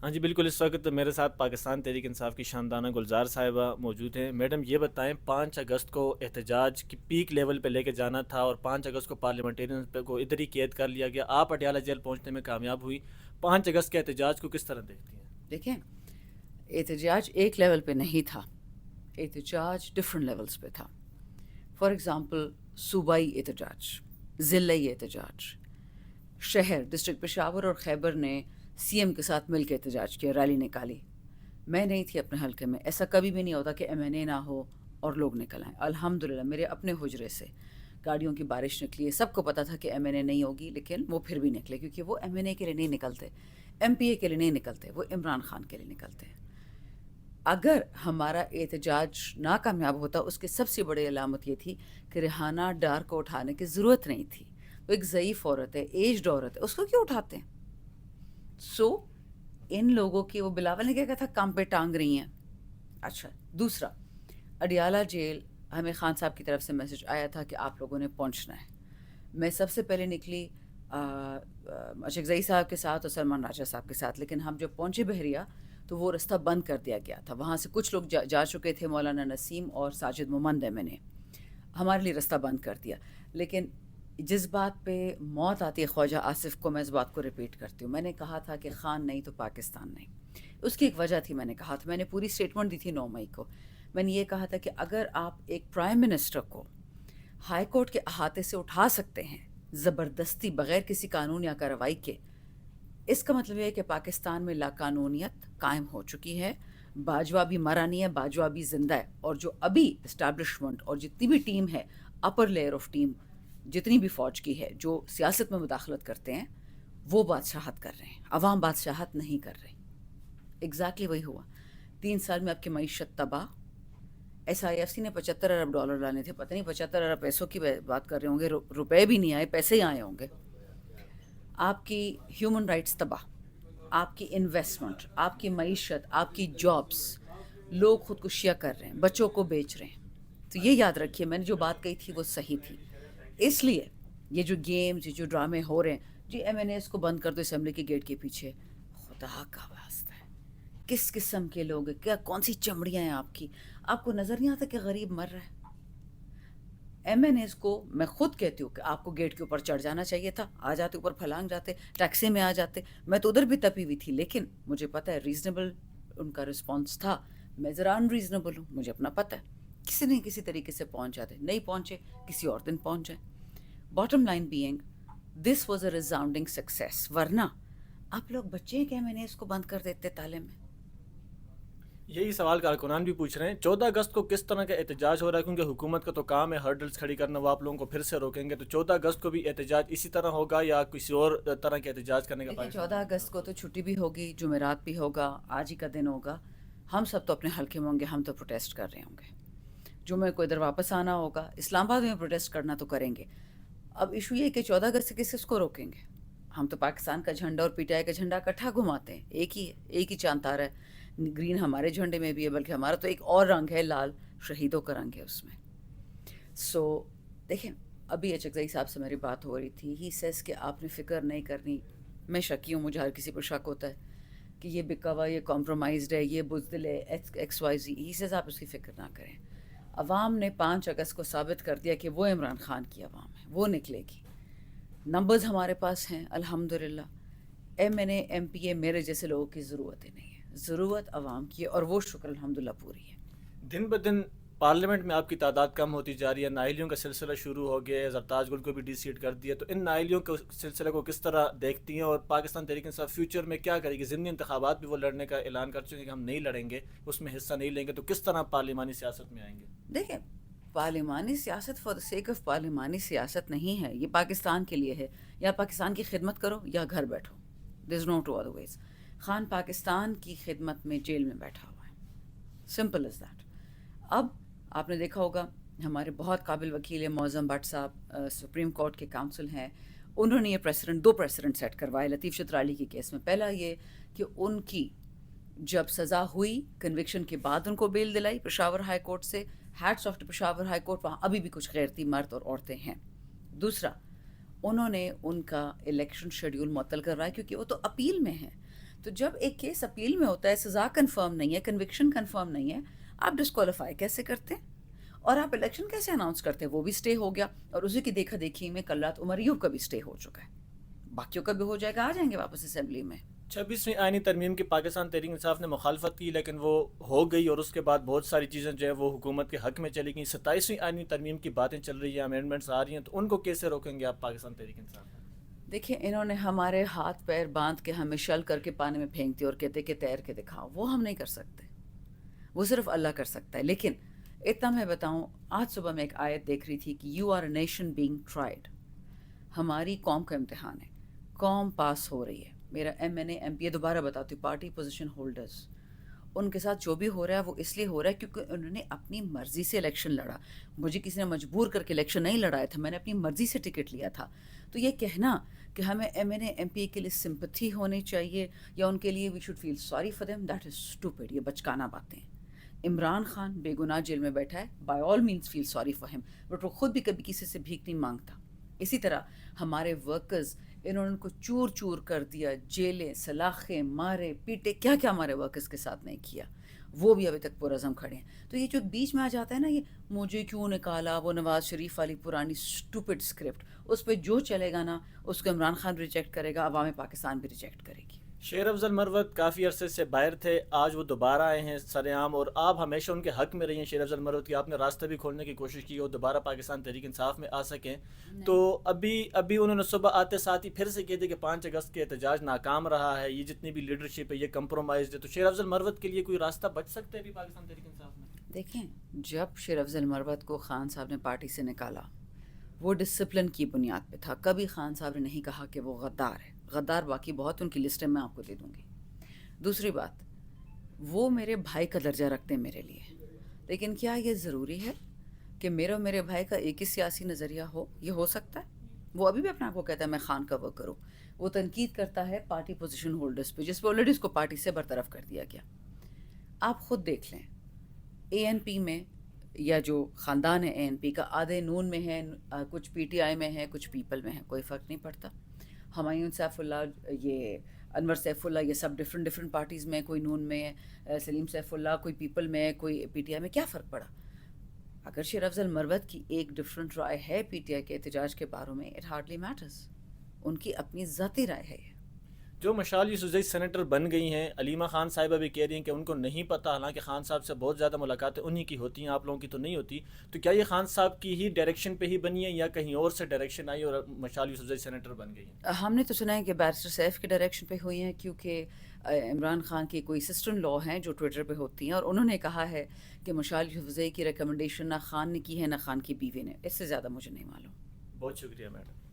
ہاں جی بالکل، اس وقت میرے ساتھ پاکستان تحریک انصاف کی شاندانہ گلزار صاحبہ موجود ہیں۔ میڈم یہ بتائیں، 5 اگست کو احتجاج کی پیک لیول پہ لے کے جانا تھا اور 5 اگست کو پارلیمنٹیرین کو ادھر ہی قید کر لیا گیا، آپ اٹیالہ جیل پہنچنے میں کامیاب ہوئی۔ 5 اگست کے احتجاج کو کس طرح دیکھتی ہیں؟ دیکھیں، احتجاج ایک لیول پہ نہیں تھا، احتجاج ڈفرینٹ لیولز پہ تھا۔ فار ایگزامپل صوبائی احتجاج، ضلعی احتجاج، شہر ڈسٹرکٹ پشاور اور خیبر نے سی ایم کے ساتھ مل کے احتجاج کیا، ریلی نکالی۔ میں نہیں تھی اپنے حلقے میں، ایسا کبھی بھی نہیں ہوتا کہ ایم این اے نہ ہو اور لوگ نکل آئیں۔ الحمدللہ میرے اپنے حجرے سے گاڑیوں کی بارش نکلی ہے، سب کو پتا تھا کہ ایم این اے نہیں ہوگی، لیکن وہ پھر بھی نکلے، کیونکہ وہ ایم این اے کے لیے نہیں نکلتے، ایم پی اے کے لیے نہیں نکلتے، وہ عمران خان کے لیے نکلتے ہیں۔ اگر ہمارا احتجاج ناکامیاب ہوتا، اس کی سب سے بڑی علامت یہ تھی کہ ریحانہ ڈار کو اٹھانے کی ضرورت نہیں تھی، وہ ایک ضعیف عورت ہے، ایجڈ عورت ہے، اس کو کیوں اٹھاتے ہیں؟ ان لوگوں کی، وہ بلاول نے کیا کہا تھا، کام پہ ٹانگ رہی ہیں۔ اچھا، دوسرا، اڈیالہ جیل ہمیں خان صاحب کی طرف سے میسج آیا تھا کہ آپ لوگوں نے پہنچنا ہے۔ میں سب سے پہلے نکلی اشکزئی صاحب کے ساتھ اور سلمان راجہ صاحب کے ساتھ، لیکن ہم جب پہنچے بحریہ تو وہ رستہ بند کر دیا گیا تھا، وہاں سے کچھ لوگ جا چکے تھے، مولانا نسیم اور ساجد ممند میں نے ہمارے لیے رستہ بند کر دیا۔ لیکن جس بات پہ موت آتی ہے خواجہ آصف کو، میں اس بات کو ریپیٹ کرتی ہوں، میں نے کہا تھا کہ خان نہیں تو پاکستان نہیں۔ اس کی ایک وجہ تھی، میں نے کہا تھا، میں نے پوری سٹیٹمنٹ دی تھی 9 مئی کو، میں نے یہ کہا تھا کہ اگر آپ ایک پرائم منسٹر کو ہائی کورٹ کے احاطے سے اٹھا سکتے ہیں زبردستی بغیر کسی قانون یا کارروائی کے، اس کا مطلب یہ ہے کہ پاکستان میں لاقانونیت قائم ہو چکی ہے، باجوہ بھی مرا نہیں ہے، باجوہ بھی زندہ ہے، اور جو ابھی اسٹیبلشمنٹ اور جتنی بھی ٹیم ہے، اپر لیئر آف ٹیم جتنی بھی فوج کی ہے جو سیاست میں مداخلت کرتے ہیں، وہ بادشاہت کر رہے ہیں، عوام بادشاہت نہیں کر رہے۔ ایگزیکٹلی وہی ہوا۔ 3 سال میں آپ کی معیشت تباہ۔ ایس آئی ایف سی نے $75 ارب لانے تھے، پتہ نہیں 75 ارب پیسوں کی بات کر رہے ہوں گے، روپے بھی نہیں آئے، پیسے ہی آئے ہوں گے۔ آپ کی ہیومن رائٹس تباہ، آپ کی انویسٹمنٹ، آپ کی معیشت، آپ کی جابس، لوگ خودکشیاں کر رہے ہیں، بچوں کو بیچ رہے ہیں۔ تو یہ یاد رکھیے، میں نے جو بات کہی تھی وہ صحیح تھی۔ اس لیے یہ جو گیمز، یہ جو ڈرامے ہو رہے ہیں، جی ایم این ایس کو بند کر دو اسمبلی کے گیٹ کے پیچھے، خدا کا واسطہ ہے، کس قسم کے لوگ ہیں، کیا کون سی چمڑیاں ہیں آپ کی؟ آپ کو نظر نہیں آتا کہ غریب مر رہا ہے؟ ایم این ایس کو میں خود کہتی ہوں کہ آپ کو گیٹ کے اوپر چڑھ جانا چاہیے تھا، آ جاتے اوپر پھلانگ جاتے، ٹیکسی میں آ جاتے۔ میں تو ادھر بھی تپی ہوئی تھی، لیکن مجھے پتہ ہے ریزنیبل ان کا رسپانس تھا، میں ذرا ان ریزنیبل ہوں، مجھے اپنا پتہ ہے، کسی نہ کسی طریقے سے پہنچ جاتے، نہیں پہنچے کسی اور دن پہنچ جائیں۔ Bottom line being this was a resounding success, ورنہ آپ لوگ بچے ہیں کہ ایم این ایس کو بند کر دیتے تالے میں۔ یہی سوال کارکنان بھی پوچھ رہے ہیں، 14 اگست کو کس طرح کا احتجاج ہو رہا ہے؟ کیونکہ حکومت کا تو کام ہے ہرڈلز کھڑی کرنا، وہ آپ لوگوں کو پھر سے روکیں گے، تو 14 اگست کو بھی احتجاج اسی طرح ہوگا یا کسی اور طرح کے احتجاج کرنے کا دیکھیں، پاکستان؟ 14 اگست کو تو چھٹی بھی ہوگی، جمعرات بھی ہوگا، آج ہی کا دن ہوگا، ہم سب تو اپنے حلقے میں ہوں گے، ہم تو پروٹیسٹ کر رہے ہوں گے۔ جمعہ کو ادھر واپس آنا ہوگا، اسلام آباد میں پروٹیسٹ کرنا تو کریں گے۔ اب ایشو یہ ہے کہ 14 اگست سے کس کو روکیں گے؟ ہم تو پاکستان کا جھنڈا اور پی ٹی آئی کا جھنڈا اکٹھا گھماتے ہیں، ایک ہی ہے، ایک ہی چاند تارا ہے، گرین ہمارے جھنڈے میں بھی ہے، بلکہ ہمارا تو ایک اور رنگ ہے، لال شہیدوں کا رنگ ہے اس میں۔ سو دیکھیں، ابھی اچکزئی صاحب سے میری بات ہو رہی تھی، ہی سیز کہ آپ نے فکر نہیں کرنی۔ میں شکی ہوں، مجھے ہر کسی پر شک ہوتا ہے کہ یہ بکا ہوا، یہ کمپرومائزڈ ہے، یہ بزدل ہے، ایکس وائی زی۔ ہی سیز آپ اس کی فکر نہ کریں، عوام نے 5 اگست کو ثابت کر دیا کہ وہ عمران خان کی عوام ہے، وہ نکلے گی، نمبرز ہمارے پاس ہیں الحمدللہ۔ M N A, M P اے میرے جیسے لوگوں کی ضرورت ہی نہیں ہے، ضرورت عوام کی ہے، اور وہ شکر الحمدللہ پوری ہے۔ دن بدن پارلیمنٹ میں آپ کی تعداد کم ہوتی جا رہی ہے، نااہلیوں کا سلسلہ شروع ہو گیا ہے، زرتاج گل کو بھی ڈی سیٹ کر دیا، تو ان نااہلیوں کے سلسلے کو کس طرح دیکھتی ہیں؟ اور پاکستان تحریک انصاف فیوچر میں کیا کرے گی؟ ضمنی انتخابات بھی وہ لڑنے کا اعلان کر چکے کہ ہم نہیں لڑیں گے، اس میں حصہ نہیں لیں گے، تو کس طرح پارلیمانی سیاست میں آئیں گے؟ دیکھیں، پارلیمانی سیاست فار دا سیک آف پارلیمانی سیاست نہیں ہے، یہ پاکستان کے لیے ہے، یا پاکستان کی خدمت کرو یا گھر بیٹھو، there is no two other ways. Khan Pakistan کی خدمت میں جیل میں بیٹھا ہوا ہے، سمپل از دیٹ۔ اب آپ نے دیکھا ہوگا، ہمارے بہت قابل وکیل ہیں معظم بٹ صاحب، سپریم کورٹ کے کاؤنسل ہیں، انہوں نے یہ پریسیڈنٹ، 2 پریسیڈنٹ سیٹ کروائے لطیف چترالی کے کیس میں۔ پہلا یہ کہ ان کی جب سزا ہوئی، کنوکشن کے بعد ان کو بیل دلائی پشاور ہائی کورٹ سے، hats off Peshawar high court, وہاں ابھی بھی کچھ غیرتی مرد اور عورتیں ہیں۔ دوسرا، انہوں نے ان کا الیکشن شیڈیول معطل کروایا کیونکہ وہ تو اپیل میں ہیں، تو جب ایک کیس اپیل میں ہوتا ہے، سزا کنفرم نہیں ہے، کنوکشن کنفرم نہیں ہے، آپ ڈسکوالیفائی کیسے کرتے ہیں؟ اور آپ الیکشن کیسے اناؤنس کرتے ہیں؟ وہ بھی سٹے ہو گیا، اور اسی کی دیکھا دیکھی میں کل رات عمر ایوب کا بھی سٹے ہو چکا ہے، باقیوں کا بھی ہو جائے گا، آ جائیں گے واپس اسمبلی میں۔ 26ویں آئینی ترمیم کی پاکستان تحریک انصاف نے مخالفت کی، لیکن وہ ہو گئی اور اس کے بعد بہت ساری چیزیں جو ہے وہ حکومت کے حق میں چلی گئیں۔ 27ویں آئینی ترمیم کی باتیں چل رہی ہیں، امینڈمنٹس آ رہی ہیں، تو ان کو کیسے روکیں گے آپ پاکستان تحریک انصاف میں؟ دیکھیں، انہوں نے ہمارے ہاتھ پیر باندھ کے ہمیں شل کر کے پانی میں پھینکتے اور کہتے کہ تیر کے دکھاؤ، وہ ہم نہیں کر سکتے، وہ صرف اللہ کر سکتا ہے۔ لیکن اتنا میں بتاؤں، آج صبح میں ایک آیت دیکھ رہی تھی کہ you are a nation being tried, ہماری قوم کا امتحان ہے، قوم پاس ہو رہی ہے۔ میرا M N A M P A, دوبارہ بتاتی ہوں، پارٹی پوزیشن ہولڈرز، ان کے ساتھ جو بھی ہو رہا ہے وہ اس لیے ہو رہا ہے کیونکہ انہوں نے اپنی مرضی سے الیکشن لڑا۔ مجھے کسی نے مجبور کر کے الیکشن نہیں لڑایا تھا، میں نے اپنی مرضی سے ٹکٹ لیا تھا۔ تو یہ کہنا کہ ہمیں M N A M P A کے لیے سمپتھی ہونی چاہیے یا ان کے لیے we should feel sorry for them, that is stupid, یہ بچکانہ باتیں ہیں۔ عمران خان بے گناہ جیل میں بیٹھا ہے، by all means feel sorry for ہم، بٹ وہ خود بھی کبھی کسی سے بھیک نہیں مانگتا۔ اسی طرح ہمارے ورکرز، انہوں نے ان کو چور چور کر دیا، جیلیں، سلاخیں، مارے پیٹے، کیا کیا ہمارے ورکرز کے ساتھ نہیں کیا، وہ بھی ابھی تک پرعزم کھڑے ہیں۔ تو یہ جو بیچ میں آ جاتا ہے نا، یہ مجھے کیوں نکالا، وہ نواز شریف والی پرانی اسٹوپڈ اسکرپٹ، اس پہ جو چلے گا نا اس کو عمران خان بھی ریجیکٹ کرے گا، عوام پاکستان بھی ریجیکٹ کرے گی۔ شیر افضل مروت کافی عرصے سے باہر تھے، آج وہ دوبارہ آئے ہیں سر عام، اور آپ ہمیشہ ان کے حق میں رہی ہیں شیر افضل مروت کی، آپ نے راستہ بھی کھولنے کی کوشش کی اور دوبارہ پاکستان تحریک انصاف میں آ سکیں۔ تو ابھی انہوں نے صبح آتے ساتھ ہی پھر سے کہتے کہ 5 اگست کے احتجاج ناکام رہا ہے، یہ جتنی بھی لیڈرشپ ہے یہ کمپرومائز ہے، تو شیر افضل مروت کے لیے کوئی راستہ بچ سکتا ہے ابھی پاکستان تحریک انصاف میں؟ دیکھیں، جب شیر افضل مروت کو خان صاحب نے پارٹی سے نکالا، وہ ڈسپلن کی بنیاد پہ تھا، کبھی خان صاحب نے نہیں کہا کہ وہ غدار ہے۔ غدار باقی بہت، ان کی لسٹیں میں آپ کو دے دوں گی۔ دوسری بات، وہ میرے بھائی کا درجہ رکھتے ہیں میرے لیے، لیکن کیا یہ ضروری ہے کہ میرا اور میرے بھائی کا ایک ہی سیاسی نظریہ ہو؟ یہ ہو سکتا ہے؟ وہ ابھی بھی اپنے آپ کو کہتا ہے میں خان کا ورکر ہوں، وہ تنقید کرتا ہے پارٹی پوزیشن ہولڈرز پہ، جس پہ آلریڈی اس کو پارٹی سے برطرف کر دیا گیا۔ آپ خود دیکھ لیں، اے این پی میں یا جو خاندان ہے اے این پی کا، آدھے نون میں ہے، کچھ پی ٹی آئی میں ہے، کچھ پیپل میں ہے، کوئی فرق نہیں پڑتا۔ ہمایوں سیف اللہ، یہ انور سیف اللہ، یہ سب ڈفرینٹ پارٹیز میں، کوئی نون میں ہے، سلیم سیف اللہ کوئی پیپل میں ہے، کوئی پی ٹی آئی میں، کیا فرق پڑا؟ اگر شیر افضل مروت کی ایک ڈفرینٹ رائے ہے پی ٹی آئی کے احتجاج کے بارے میں، اٹ ہارڈلی میٹرز، ان کی اپنی ذاتی رائے ہے۔ جو مشال یوسفزئی سینیٹر بن گئی ہیں، علیمہ خان صاحبہ بھی کہہ رہی ہیں کہ ان کو نہیں پتہ، حالانکہ خان صاحب سے بہت زیادہ ملاقاتیں انہی کی ہوتی ہیں، آپ لوگوں کی تو نہیں ہوتی، تو کیا یہ خان صاحب کی ہی ڈائریکشن پہ ہی بنی ہے یا کہیں اور سے ڈائریکشن آئی اور مشال یوسفزئی سینیٹر بن گئی ہیں؟ ہم نے تو سنا ہے کہ بیرسٹر سیف کے ڈائریکشن پہ ہوئی ہیں، کیونکہ عمران خان کی کوئی سسٹر ان لا ہیں جو ٹویٹر پہ ہوتی ہیں، اور انہوں نے کہا ہے کہ مشال یوسفزئی کی ریکمنڈیشن نہ خان نے کی ہے نہ خان کی بیوی نے، اس سے زیادہ مجھے نہیں معلوم۔ بہت شکریہ میڈم۔